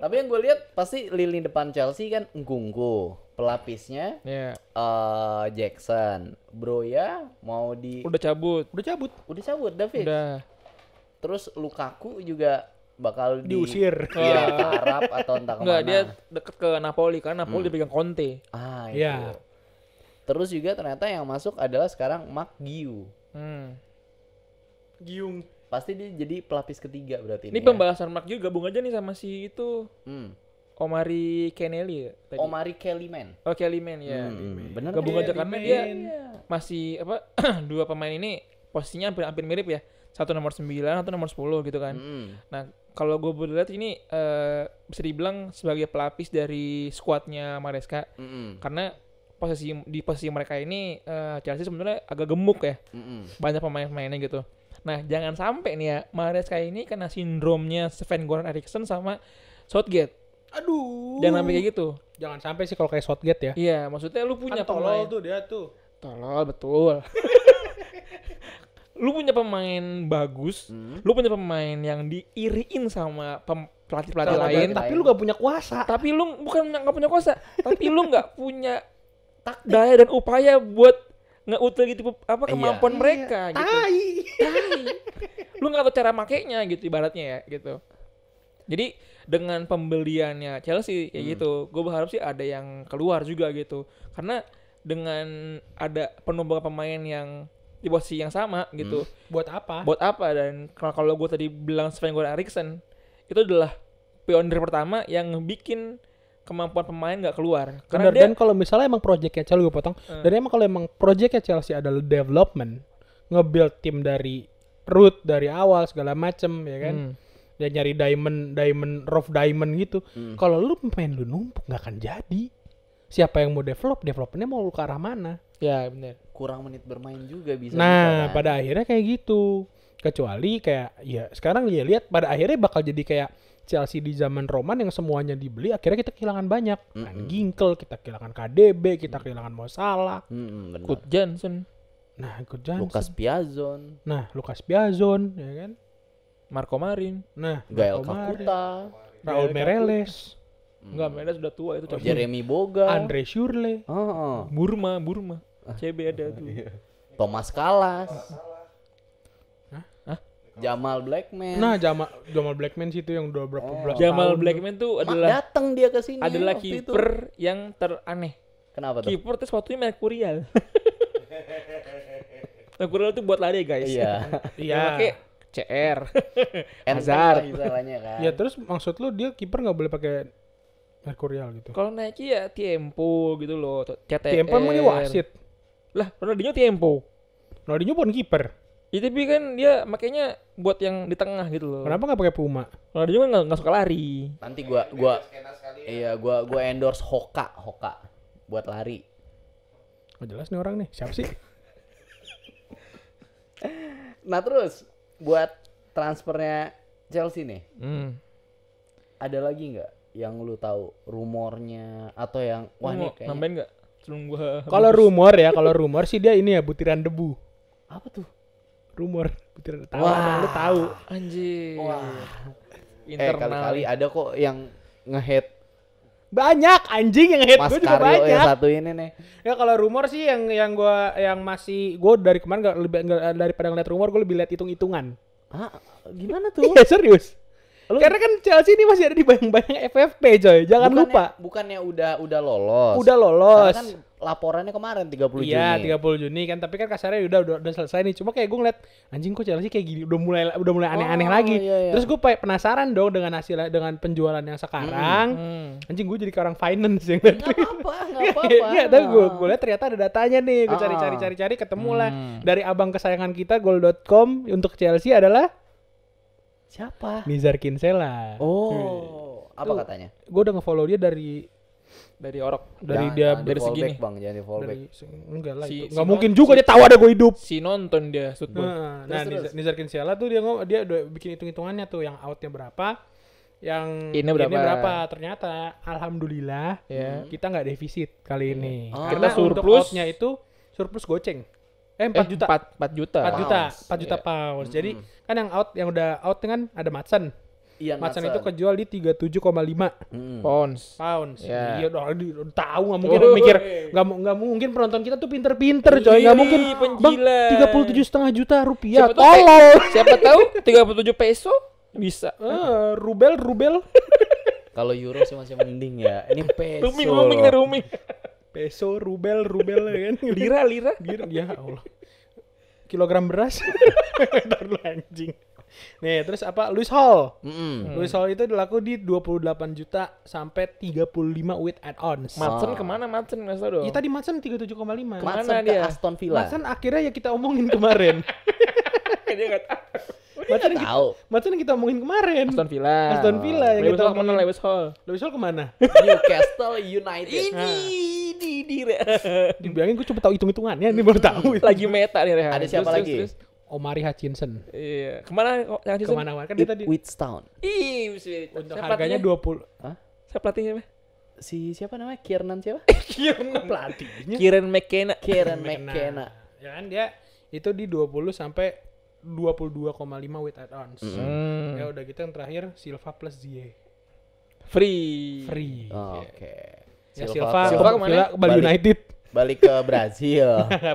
Tapi yang gue lihat pasti lini depan Chelsea kan Nkunku, pelapisnya Ya, Jackson, Broya mau di udah cabut. Udah cabut, udah cabut David. Udah. Terus Lukaku juga bakal diusir. Iya, ke Arab atau entah kemana. Enggak, dia deket ke Napoli karena Napoli dipegang Conte. Ah, Iya. itu. Terus juga ternyata yang masuk adalah sekarang Mark Giu. Giung. Pasti dia jadi pelapis ketiga berarti Ini ya. pembahasan Mark juga gabung aja nih sama si itu Omari Kenelli ya tadi. Omari Kellyman. Oh, Kellyman ya. Bener Gabung kan? aja karena dia masih apa dua pemain ini posisinya hampir mirip ya. Satu nomor 9, satu nomor 10 gitu kan. Nah, kalau gue lihat ini bisa dibilang sebagai pelapis dari skuadnya Maresca. Karena di posisi mereka ini Chelsea sebenarnya agak gemuk ya. Banyak pemain-pemainnya gitu. Nah, jangan sampai nih ya Maresca ini kena sindromnya Sven-Goran Eriksson sama Southgate. Aduh. Jangan sampai kayak gitu. Jangan sampai sih kalau kayak Southgate ya. Iya, maksudnya lu punya Kan pemain tolol tuh dia tuh. Tolol betul. Lu punya pemain bagus, lu punya pemain yang diiriin sama pelatih-pelatih Sama lain, Tapi lu gak punya kuasa. tapi lu bukan nggak punya kuasa, tapi lu nggak punya daya dan upaya buat nge-util gitu apa kemampuan mereka gitu. Tai. Lu nggak tahu cara makainya gitu ibaratnya ya gitu. Jadi dengan pembeliannya Chelsea kayak gitu, gue berharap sih ada yang keluar juga gitu. Karena dengan ada penumpukan pemain yang di posisi yang sama gitu. Buat apa? Buat apa? Dan kalau gue tadi bilang Sven-Goran Eriksson itu adalah pionir pertama yang bikin kemampuan pemain nggak keluar. Karena Bener, dan kalau misalnya emang projectnya Chelsea, gue potong. Dan emang kalau emang projectnya Chelsea adalah development, nge-build tim dari root dari awal segala macem ya kan. Dan nyari rough diamond gitu. Kalau lu pemain lu numpuk nggak akan jadi. Siapa yang mau developmentnya mau lu ke arah mana? ya benar. Kurang menit bermain juga bisa. Nah, pada akhirnya kayak gitu. Kecuali kayak ya sekarang ya lihat pada akhirnya bakal jadi kayak Chelsea di zaman Roman yang semuanya dibeli, akhirnya kita kehilangan banyak. Kan Ginkel, kita kehilangan KDB, kita kehilangan Mo Salah. benar. Kurt Johnson, Nah, ikut Johnson. Lucas Piazon, Nah, Lucas Piazon, ya kan? Marco Marin. Nah, Gael Marco Marin, Kakuta, Raul Meireles, Enggak, mereka sudah tua itu. Jeremy Boga, Andre Schürrle. Burma. CB ada tuh. Thomas Kalas, Jamal Blackman. Nah, Jamal Blackman sih itu yang udah berapa belas Jamal tahun. Blackman tuh Mak adalah datang dia ke sini. waktu itu. kiper yang teraneh. Kenapa tuh? Kiper tuh sepatunya merkurial. Merkurial tuh buat lari guys. Iya. Iya. Pakai CR. Enteng Hazard. lah istilahnya kan. Ya terus maksud lu dia kiper nggak boleh pakai merkurial gitu. Kalau Nike ya Tiempo gitu loh. CTR. Tiempo emang dia wasit. Lah, Ronaldinho Tiempo. Ronaldinho bukan kiper. Ya tapi kan dia makanya buat yang di tengah gitu loh. Kenapa nggak pakai Puma? Ronaldinho kan nggak suka lari. Nanti gua gua endorse Hoka buat lari. Oh, jelas nih orang nih. Siapa sih? Nah, terus buat transfernya Chelsea nih, ada lagi nggak yang lu tahu rumornya atau yang wah Mau nih kayaknya nambahin nggak? Sebelum gua Kalau rumor sih dia ini ya butiran debu. apa tuh? Rumor butiran tahu. Wah. Lu tahu. anjir. Wah. Internal. Kali-kali ada kok yang nge-hate Banyak anjing yang hate Mas gue juga Karyo yang banyak. satu ini nih. Ya kalau rumor sih yang gue dari kemarin nggak daripada ngeliat rumor gue lebih lihat hitung-hitungan. Ah, gimana tuh? Iya serius. Karena kan Chelsea ini masih ada di bayang-bayang FFP coy. Jangan lupa. Bukannya udah lolos. Udah lolos. Karena kan laporannya kemarin 30 Iya, Juni. 30 Juni kan, tapi kan kasarnya udah selesai nih. Cuma kayak gue ngeliat anjing kok Chelsea kayak gini udah mulai aneh-aneh lagi. Iya, iya. Terus gue penasaran dong dengan dengan penjualan yang sekarang. Anjing gue jadi ke orang finance yang Enggak apa-apa. Iya, tapi gue lihat ternyata ada datanya nih. Gue cari ketemu lah dari abang kesayangan kita goal.com untuk Chelsea adalah Siapa? Nizar Kinsella. Oh, apa Tuh. katanya? Gue udah nge-follow dia dari orok. dia jangan dari di fallback, segini. Bang, jangan di fallback. enggak lah Si- itu. si Nggak non- mungkin juga si- dia tahu ada gue hidup. Si nonton dia football. Nah, Nizar Kinsella tuh dia udah bikin hitung-hitungannya tuh yang outnya berapa, yang Ini berapa. Ternyata alhamdulillah Ya. kita nggak defisit kali ini. Oh. Karena Kita untuk surplus. outnya itu surplus goceng. 4 juta. 4 juta. 4 juta, Pounds. 4 juta Iya. pounds. Jadi kan yang udah out kan ada Madsen. Iya, Madsen itu kejual di 37,5 Pounds. pounds. Ya. Iya udah tahu nggak mungkin Oh, mikir iya. nggak mungkin penonton kita tuh pinter-pinter coy. Nggak Ih, mungkin Bang penjilat. 37,5 juta rupiah. Siapa tahu Tolol. Siapa tahu 37 peso bisa. Rubel. Kalau euro sih masih mending ya. Ini peso. Rooming. Peso, rubel ya kan. Lira. Gila, ya Allah. Kilogram beras. Ntar lu anjing. Nih, terus apa? Luis Hall. Luis Hall itu laku di 28 juta sampai 35 with add-ons. Madsen kemana Madsen nggak tahu dong. Ya tadi Madsen 37,5. Kemana Madsen ke dia? Aston Villa. Madsen akhirnya ya kita omongin kemarin. Dia nggak tahu. Madsen Tahu. Madsen yang kita omongin kemarin. Aston Villa. Aston Villa yang Lewis kita Hall kemana omongin. Lewis Hall? Lewis Hall kemana? Newcastle United. Ini Dibilangin gue coba tahu hitung-hitungannya, ini baru tahu. lagi meta nih Rehan. Ada siapa lagi? Omari Hutchinson. Iya. Kemana kok yang season? Kemana kan dia tadi Wheatstown. Ih, untuk harganya 20. Saya pelatihnya apa? Si siapa namanya? Kiernan siapa? Kieran Pelatihnya. Kieran McKenna. Kieran McKenna. Ya kan dia itu di 20 sampai 22,5 with add-ons. Ya udah gitu yang terakhir Silva plus Ziyech. Free. Oh, Oke. Ya Silva Silva ke kemana? Villa, ke Bali Balik. United. balik ke Brazil.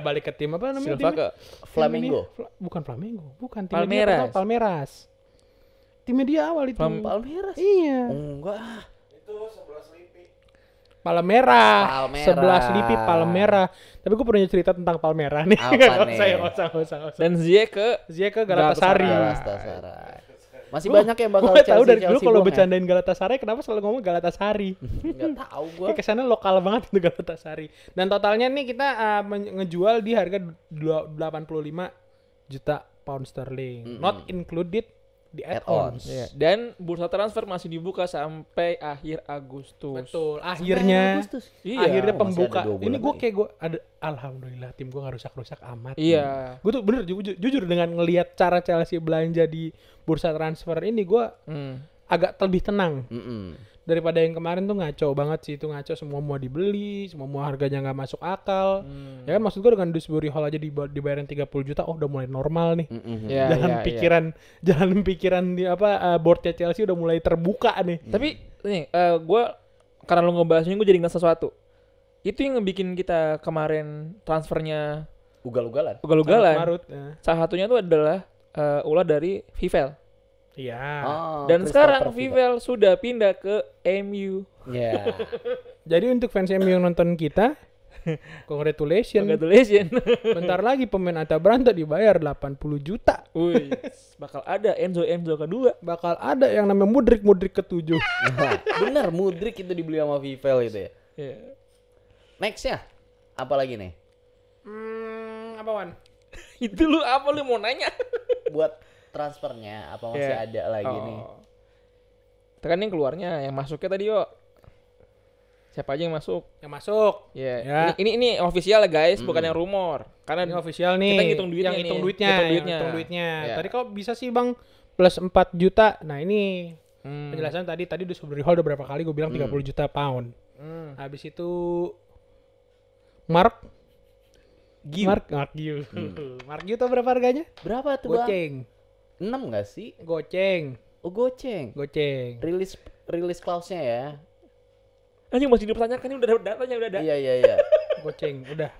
Balik ke tim apa namanya? Silva timnya? ke Flamengo. Bukan Flamengo, bukan timnya Palmeiras. dia pertama Palmeiras. Timnya dia awal itu. Palmeiras. Iya. Enggak. Itu 11 lipi. Palmeiras. Palmeiras. 11 Lipi Palmeiras. Tapi gue punya cerita tentang Palmeiras nih. Apa Nggak nih? usah, nggak usah. dan Ziyech ke Ziyech ke Galatasaray. Galatasaray. Masih banyak yang bakal Gue tahu dari dulu Chelsea kalau buang ya. bercandain Galatasaray kenapa selalu ngomong Galatasaray. Enggak tahu gua. Kayak kesana lokal banget itu Galatasaray. Dan totalnya nih kita ngejual di harga 85 juta pound sterling. Not included di add-ons. Iya. Dan bursa transfer masih dibuka sampai akhir Agustus. Betul. Akhirnya Iya. akhirnya masih pembuka. ada 2 bulan Ini gue lagi. kayak gue ada alhamdulillah tim gue nggak rusak-rusak amat. Iya. Gue tuh bener jujur dengan ngelihat cara Chelsea belanja di bursa transfer ini gue agak lebih tenang daripada yang kemarin tuh ngaco banget sih, itu ngaco, semua mau dibeli, semua harganya nggak masuk akal. Ya kan maksud gue dengan Dewsbury Hall aja dibayarin 30 juta, oh udah mulai normal nih. Iya, Jalan pikiran di boardnya Chelsea udah mulai terbuka nih. Tapi nih, gue karena lu ngebahas ini gue jadi ingat sesuatu. Itu yang ngebikin kita kemarin transfernya Ugal-ugalan. ugal-ugalan. Marut. Ya. Salah satunya itu adalah ulah dari Vivel. Iya. Oh, Dan Christopher sekarang Vivel. Vivel sudah pindah ke MU. Ya. Jadi untuk fans MU yang nonton kita, congratulations. Congratulations. Bentar lagi pemain Atta Branta dibayar 80 juta. Wih, bakal ada Enzo kedua. Bakal ada yang namanya Mudrik ketujuh. Nah, bener Mudrik itu dibeli sama Vivel itu ya. Iya. Nextnya apa lagi nih? Apa Wan? Itu lu apa lu mau nanya? Buat transfernya apa masih Iya. ada lagi nih? Tekan yang keluarnya, yang masuknya tadi yo. Siapa aja yang masuk? Yang masuk. Iya. Ya. Ini official ya guys, bukan yang rumor. Karena Ini official nih. Kita ngitung duitnya yang nih. hitung duitnya. Hitung yang duitnya. hitung duitnya. Ya. Tadi kok bisa sih Bang plus 4 juta. Nah, ini Hmm. penjelasan tadi Dewsbury Hall udah berapa kali gue bilang 30 juta pound. Habis itu Mark Giu tau berapa harganya? Berapa tuh Bang? Goceng. 6 enggak sih? Goceng. Oh, goceng. Rilis clause-nya ya. Anjing masih dipertanyakan ini udah ada datanya udah ada. Iya. Goceng udah.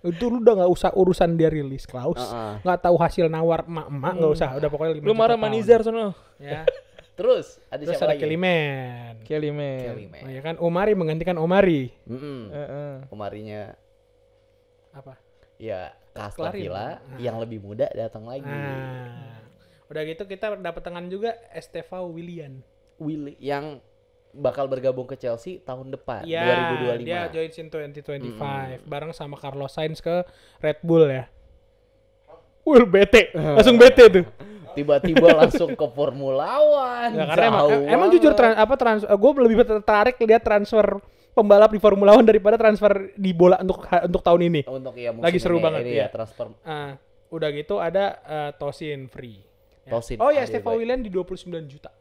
Itu lu udah nggak usah urusan dia rilis klaus, nggak tahu hasil nawar emak nggak usah, udah pokoknya 5 Lu juta marah pound. Manizar sono. Ya. Terus ada Terus siapa ada lagi? Kelly Man. Kelly Man. Kelly Oh, Man. ya kan Omari menggantikan Omari. Omarinya Apa? ya Aston Klarin. Villa yang lebih muda datang lagi. Udah gitu kita dapat tangan juga Estevao Willian. Willy yang bakal bergabung ke Chelsea tahun depan Ya, 2025. dia joins in 2025 bareng sama Carlos Sainz ke Red Bull ya. Bete, langsung bete tuh. Tiba-tiba langsung ke Formula One. Ya, karena emang, Jauh emang banget. jujur gue lebih tertarik lihat transfer pembalap di Formula One daripada transfer di bola untuk tahun ini. Untuk ya musim Lagi seru ini, banget, ini iya. ya transfer Udah gitu ada Tosin free. Ya. Tosin, Oh ya, aduh, Estevao baik. Willian di 29 juta.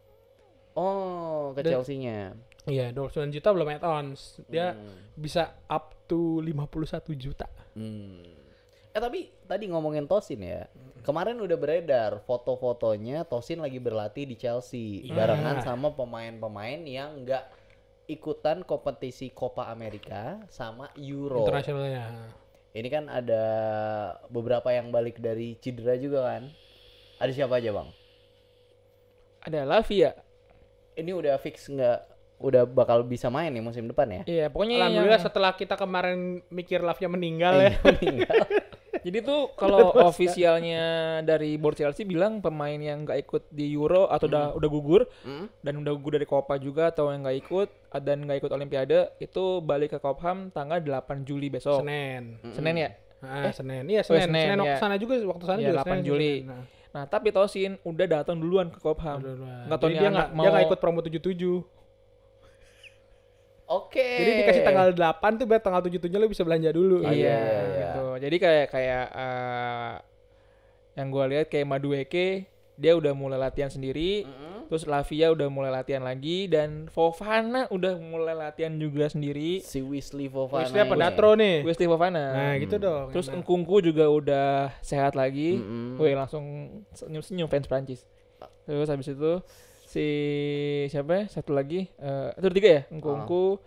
Oh, ke Dan- Chelsea-nya. Iya, 29 juta belum add-ons. Dia bisa up to 51 juta. Tapi tadi ngomongin Tosin ya. Kemarin udah beredar foto-fotonya Tosin lagi berlatih di Chelsea barengan sama pemain-pemain yang enggak ikutan kompetisi Copa America sama Euro. Internasionalnya. Ini kan ada beberapa yang balik dari cedera juga kan. Ada siapa aja, Bang? Ada Lavia. Ini udah fix udah bakal bisa main nih musim depan ya? Iya, pokoknya Alhamdulillah yang setelah kita kemarin mikir Lavia meninggal ya. Meninggal. jadi tuh kalau ofisialnya dari board Chelsea bilang pemain yang nggak ikut di Euro atau udah gugur dan udah gugur dari Copa juga atau yang nggak ikut dan nggak ikut Olimpiade itu balik ke Cobham tanggal 8 Juli besok. Senin ya? Senin. Iya, Oh, Senin. Senin, Senin waktu ya. sana juga, waktu sana Iya, juga 8 Juli. Nah, Nah, tapi Tosin udah datang duluan ke Cobham. Nggak tahu jadi nih dia anak nggak ikut promo 77. Oke. Jadi dikasih tanggal 8 tuh biar tanggal 77 lo bisa belanja dulu. Iya, Iya. gitu. Jadi kayak yang gue lihat kayak Madueke dia udah mulai latihan sendiri, terus Lavia udah mulai latihan lagi dan Fofana udah mulai latihan juga sendiri. Si Wesley Fofana. Wesley apa ini. Datro nih? Wesley Fofana. Nah, gitu dong. Terus Enak. Engkungku juga udah sehat lagi. Wih, langsung senyum-senyum fans Prancis. Terus habis itu si siapa ya? Satu lagi itu ada 3 ya? Engkungku,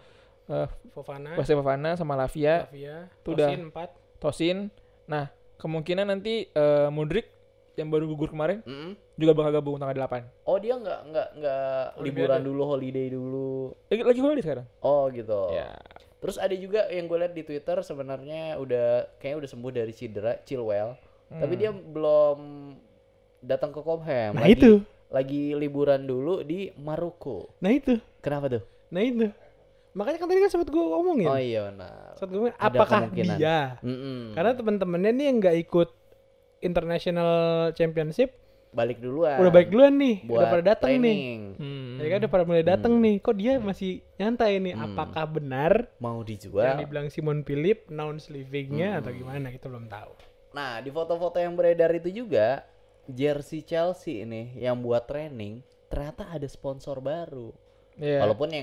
Fofana, Wesley Fofana sama Lavia, Lavia, Itu udah. Tosin 4. Tosin. Nah, kemungkinan nanti Mudryk yang baru gugur kemarin Mm-mm. juga bakal gabung tanggal 8. Oh, dia nggak liburan dulu, holiday dulu. Lagi holiday sekarang. Oh, gitu. Ya. Terus ada juga yang gue lihat di Twitter sebenarnya kayaknya udah sembuh dari cedera, Chilwell. Tapi dia belum datang ke Cobham. Nah, itu. Lagi liburan dulu di Maroko. Nah itu. Kenapa tuh? Nah itu. Makanya kan tadi kan sempat gue ngomongin. Oh iya benar. Sempat gue ngomongin, Ada apakah kemungkinan. dia? Mm-mm. Karena teman-temannya nih yang nggak ikut International Championship Balik duluan. udah baik duluan nih, buat udah pada datang nih. training. Ya kan udah pada mulai datang nih. Kok dia masih nyantai nih? Apakah benar Mau yang dijual. dibilang Simon Philip announce leaving-nya atau gimana? Kita belum tahu. Nah, di foto-foto yang beredar itu juga jersey Chelsea ini yang buat training ternyata ada sponsor baru. Iya. Walaupun ya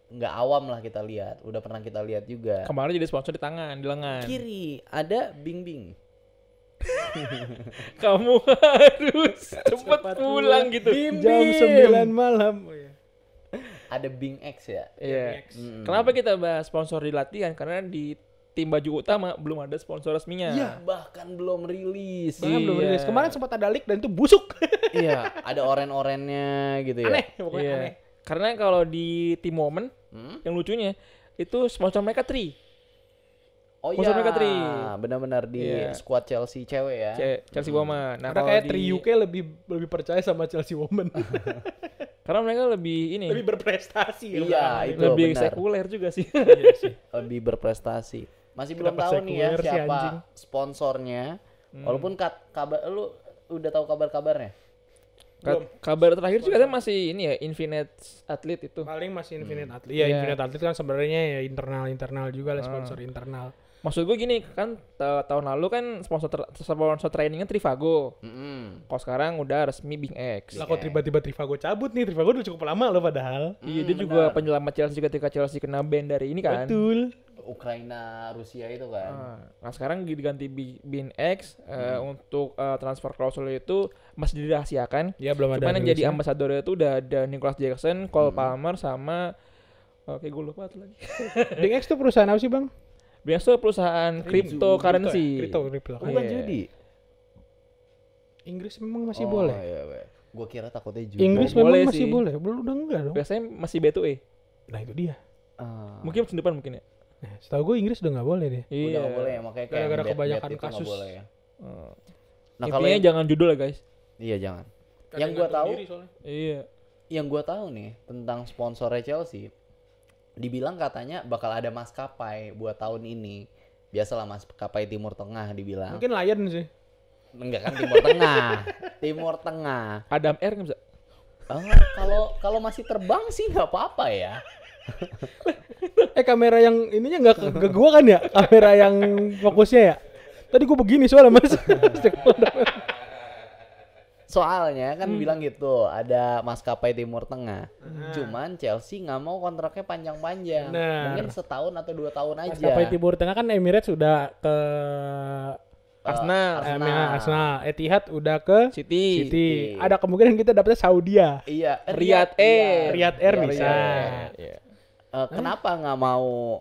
nggak awam lah kita lihat, udah pernah kita lihat juga. Kemarin jadi sponsor di tangan, di lengan. Kiri ada Bing Bing. Kamu harus cepat pulang gitu. Jam 9 malam. Oh, iya. Ada Bing X ya. Iya. Kenapa kita bahas sponsor di latihan? Karena di tim baju utama belum ada sponsor resminya. Iya. Bahkan belum rilis. Bahkan belum Iya. rilis. Kemarin sempat ada leak dan itu busuk. Iya, ada oren-orennya gitu ya. Aneh, pokoknya Iya. aneh. Karena kalau di tim Moment yang lucunya itu sponsor mereka Tri. Oh Sponsor iya, mereka Tri. benar-benar di Iya. squad Chelsea cewek ya. Chelsea Woman. Nah, Karena kalau kayak di- Tri UK lebih percaya sama Chelsea Woman. karena mereka lebih ini, lebih berprestasi. Iya, itu lebih benar. sekuler juga sih. Iya sih. Lebih berprestasi. Masih belum Kenapa tahu nih ya sekuler sih, siapa anjing? sponsornya. Walaupun kabar lu udah tahu kabar-kabarnya. Kabar terakhir juga kan masih ini ya, Infinite Athlete itu. Paling masih Infinite Athlete. Iya, Iya. Infinite Athlete kan sebenarnya ya internal juga lah, sponsor internal. Maksud gue gini kan tahun lalu kan sponsor trainingnya Trivago. Kalau sekarang udah resmi Bing X. Lah kok tiba-tiba Trivago cabut nih? Trivago udah cukup lama loh padahal. Iya, dia juga penyelamat Chelsea ketika Chelsea kena ban dari ini kan. Betul. Ukraina, Rusia itu kan. Nah, sekarang diganti Bing X untuk transfer klausul itu masih dirahasiakan. Ya belum ada. Cuman yang jadi rilisnya. ambasadornya itu udah ada Nicholas Jackson, Cole Palmer sama oke gue lupa tuh lagi. Bing X tuh perusahaan apa sih, Bang? Bing X itu perusahaan cryptocurrency. Crypto. Bukan Iya. judi. Inggris memang masih Oh, boleh. Iya, iya. Gua kira takutnya juga. Inggris Boleh memang masih sih. boleh. Belum udah enggak dong. Biasanya masih B2E. Nah itu dia. Mungkin musim depan mungkin ya. Nah, setahu gue Inggris udah nggak boleh deh. Udah nggak boleh ya, makanya kayak Gara-gara bet- kebanyakan bet itu nggak kasus. boleh ya. Hmm. Nah, kalau Intinya yang, jangan judul ya guys. iya jangan. Yang gua tahu, Iya. yang gua tahu nih tentang sponsornya Chelsea, dibilang katanya bakal ada maskapai buat tahun ini. Biasalah maskapai Timur Tengah dibilang. Mungkin Lion sih. Enggak kan Timur Tengah. Timur Tengah. Adam Air nggak bisa. Kalau masih terbang sih nggak apa-apa ya. Kamera yang ininya nggak ke gua kan ya? Kamera yang fokusnya ya? Tadi gua begini soalnya mas. Soalnya kan bilang gitu, ada maskapai Timur Tengah. Cuman Chelsea nggak mau kontraknya panjang-panjang. Benar. Mungkin setahun atau 2 tahun aja. Maskapai Timur Tengah kan Emirates sudah ke Arsenal. Arsenal. Etihad udah ke City. City. Ada kemungkinan kita dapetnya Saudia. Iya, Riyadh Air. Riyadh Air Iya, bisa. Iya. Kenapa nggak mau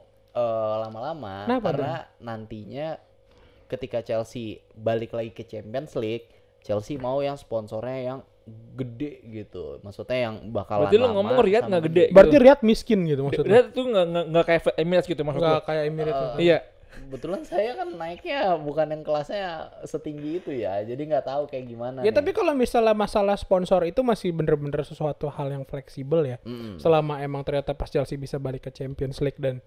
lama-lama? Kenapa Karena nantinya ketika Chelsea balik lagi ke Champions League, Chelsea mau yang sponsornya yang gede gitu. Maksudnya yang bakalan Berarti lu lama ngomong Riyadh sama nggak gede. Berarti Riyadh miskin gitu maksudnya. Riyadh tuh nggak kayak Emirates gitu maksud Enggak lu. kayak Emirates. Iya. Kebetulan saya kan naiknya bukan yang kelasnya setinggi itu ya, jadi nggak tahu kayak gimana. Ya nih. tapi kalau misalnya masalah sponsor itu masih bener-bener sesuatu hal yang fleksibel ya. Selama emang ternyata pas Chelsea bisa balik ke Champions League dan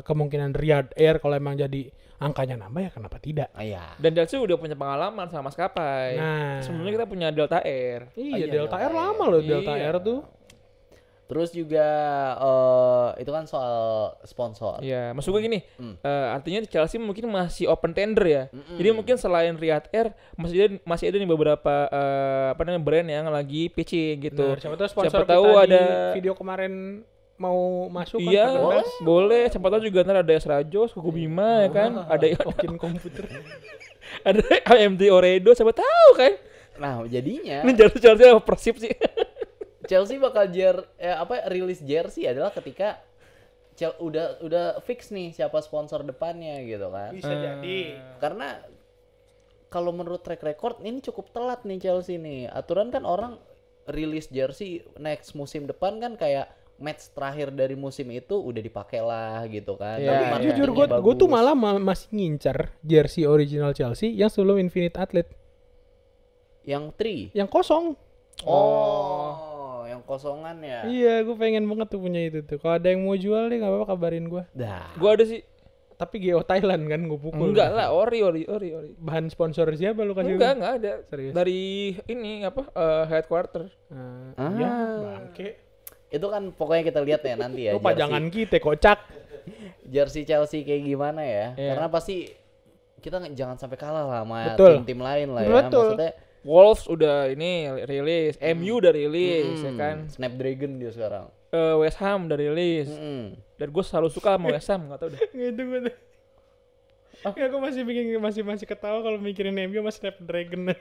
kemungkinan Riyadh Air kalau emang jadi angkanya nambah ya kenapa tidak? Iya. Dan Chelsea udah punya pengalaman sama maskapai. Nah. Sebelumnya kita punya Delta Air. Iya, iya, Delta Delta Air Air. lama loh Delta Iya. Air tuh. Terus juga itu kan soal sponsor. Iya, maksud gue gini, artinya Chelsea mungkin masih open tender ya. Jadi mungkin selain Riyadh Air masih ada nih beberapa apa namanya brand yang lagi pitching gitu. Nah, siapa tahu sponsor Siapa tahu kita ada di video kemarin mau masuk kan iya, ke boleh. Siapa tahu juga ntar ada Rajos, Kuku Bima ya kan, ada Token komputer. ada AMD Oredo, siapa tahu kan. Nah, jadinya Ini Chelsea apa Persib sih? Chelsea bakal rilis jersey adalah ketika udah fix nih siapa sponsor depannya gitu kan. Bisa jadi. Karena kalau menurut track record ini cukup telat nih Chelsea nih. Aturan kan orang rilis jersey next musim depan kan kayak match terakhir dari musim itu udah dipakai lah gitu kan. Iya, Tapi iya. marketingnya Jujur gue tuh bagus. malah masih ngincer jersey original Chelsea yang sebelum Infinite Athlete yang 3. yang kosong. Oh, yang kosongan ya. Iya, gue pengen banget tuh punya itu tuh. Kalau ada yang mau jual deh nggak apa-apa kabarin gue. Dah. Gua ada sih. Tapi Geo Thailand kan gue pukul. Enggak lah, ori. Bahan sponsor siapa lu kasih? Enggak ada. Serius? Dari ini apa headquarter. Iya, bangke. Itu kan pokoknya kita lihat ya nanti ya. Lu pajangan kita kocak. Jersey Chelsea kayak gimana ya? Iya. Karena pasti kita jangan sampai kalah lah sama Betul. tim-tim lain lah ya. Betul. Maksudnya Wolves udah ini rilis, MU udah rilis ya kan. Snapdragon dia sekarang. West Ham udah rilis. Dan gue selalu suka sama West Ham, enggak tahu deh. Gitu gue tuh. Ya aku masih ketawa kalau mikirin MU sama Snapdragon.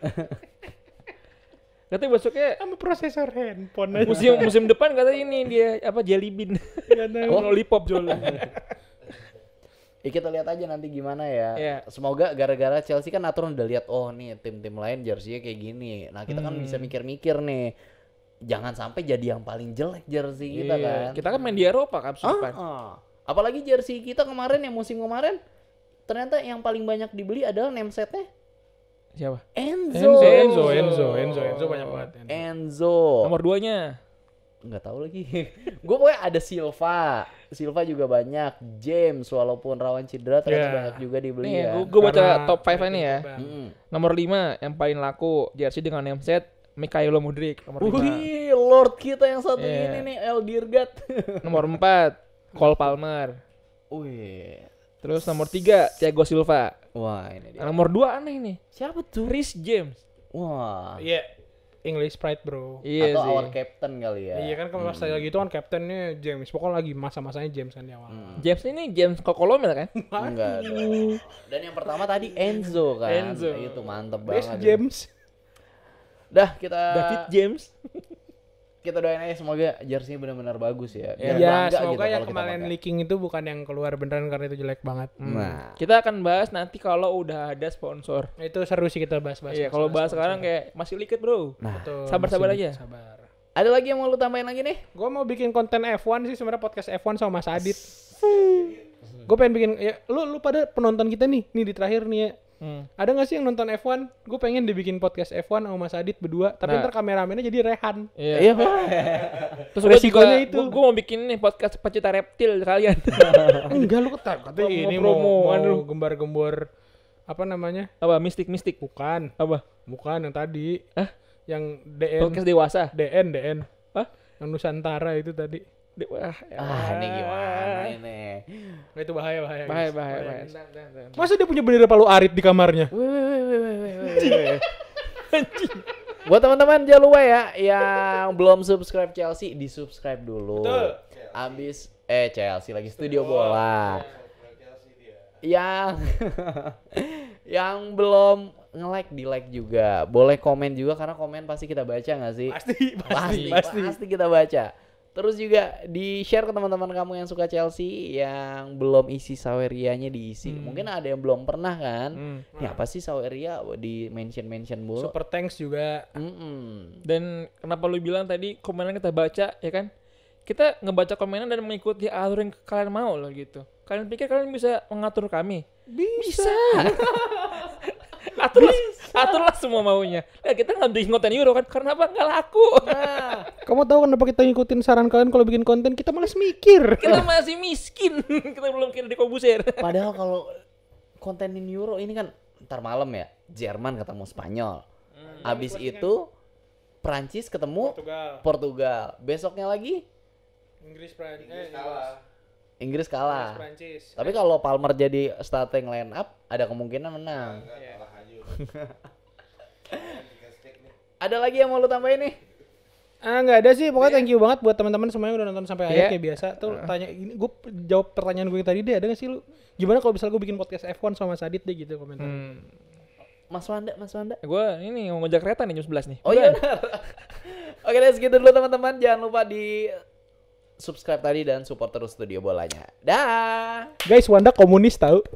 Katanya besoknya Sama prosesor handphone aja. musim depan katanya ini dia apa Jelly Bean. Nggak tahu. Lollipop Jol. Kita lihat aja nanti gimana ya. Iya. Semoga gara-gara Chelsea kan aturan udah lihat oh nih tim-tim lain jersey-nya kayak gini. Nah, kita kan bisa mikir-mikir nih. Jangan sampai jadi yang paling jelek jersey kita kan. Kita kan main di Eropa kan musim depan. Apalagi jersey kita kemarin yang musim kemarin ternyata yang paling banyak dibeli adalah name setnya Siapa? Enzo banyak banget. Enzo. Nomor 2-nya. Nggak tahu lagi. Gue pokoknya ada Silva juga banyak. James walaupun rawan cedera ternyata Yeah. banyak juga dibeli Nih, ya. gue baca Karena top 5 ini ya. Nomor 5 yang paling laku jersey dengan name set Mikhailo Mudryk nomor 5. Wih, Lord kita yang satu Yeah. ini nih El Dirgat. Nomor 4 Cole Palmer. Wih. Terus nomor 3 Thiago Silva. Wah, ini dia. Nomor 2 aneh nih. Siapa tuh? Rhys James. Wah. Iya. English Pride bro. Iya Atau sih. our captain kali ya. Iya kan kalau pas lagi itu kan kaptennya James. Pokoknya lagi masa-masanya James kan di awal. James ini James Kokolomel kan? Enggak dong. Dan yang pertama tadi Enzo kan. Enzo. Itu mantep Best banget. James. Dah kita David James. kita doain aja semoga jersey-nya benar-benar bagus ya. Biar Iya, bangga semoga gitu yang kalau kita kemarin pakai. leaking itu bukan yang keluar beneran karena itu jelek banget. Nah, Kita akan bahas nanti kalau udah ada sponsor. Itu seru sih kita bahas-bahas. Iya, kalau bahas masalah sekarang kayak masih dikit, Bro. nah. sponsor. sabar-sabar Masih aja. Sabar. Ada lagi yang mau lu tambahin lagi nih? Gue mau bikin konten F1 sih sebenarnya, podcast F1 sama Mas Adit. Gue pengen bikin ya, lu pada penonton kita nih di terakhir nih ya. Ada gak sih yang nonton F1? Gue pengen dibikin podcast F1 sama Mas Adit berdua, tapi Nah. ntar kameramennya jadi Rehan. Iya. Iya. Terus gua Resikonya juga, itu. Gue mau bikin nih podcast pecinta reptil kalian. Enggak, lu katanya ini Promo, mau aduh. gembar-gembor apa namanya? Apa mistik-mistik? Bukan, Apa? bukan yang tadi. Hah? Yang DN, Podcast dewasa. DN. Hah? Yang Nusantara itu tadi. Ini gimana ini? Nah, itu bahaya. Bahaya. Masa dia punya bendera Palu Arit di kamarnya? Weh. Buat teman-teman jangan lupa ya yang belum subscribe Chelsea, di-subscribe dulu. Betul. Abis Chelsea lagi studio bola. Yang belum nge-like, di-like juga. Boleh komen juga karena komen pasti kita baca nggak sih? Pasti kita baca. Terus juga di-share ke teman-teman kamu yang suka Chelsea, yang belum isi Sawerianya diisi. Mungkin ada yang belum pernah kan? Ini apa sih Saweria? Di mention mulu. Super thanks juga. Dan kenapa lu bilang tadi komenan kita baca, ya kan? Kita ngebaca komenan dan mengikuti alur yang kalian mau loh gitu. Kalian pikir kalian bisa mengatur kami? Bisa. Aturlah semua maunya. Ya kita nggak bikin konten Euro kan? Karena apa? Nggak laku. Kamu tahu kenapa kita ngikutin saran kalian kalau bikin konten? Kita malas mikir. Kita masih miskin. Kita belum kira di Kobuser. Padahal kalau kontenin Euro ini kan ntar malam ya, Jerman ketemu Spanyol. Abis itu Prancis ketemu Portugal. Besoknya lagi Inggris kalah. Prancis. Tapi kalau Palmer jadi starting line up, ada kemungkinan menang. Ada lagi yang mau lu tambahin nih? Nggak ada sih, pokoknya thank you banget buat teman-teman semuanya udah nonton sampai akhir Iya. kayak biasa. Tuh tanya ini, gue jawab pertanyaan gue tadi deh, ada nggak sih lu? Gimana kalau misalnya gue bikin podcast F1 sama Sadit deh gitu komentar. Mas Wanda. Gue ini mau ngejak kereta nih jam 11 nih. Oh iya benar. Oke deh, segitu dulu teman-teman. Jangan lupa di subscribe tadi dan support terus studio bolanya. Dah. Guys, Wanda komunis tahu.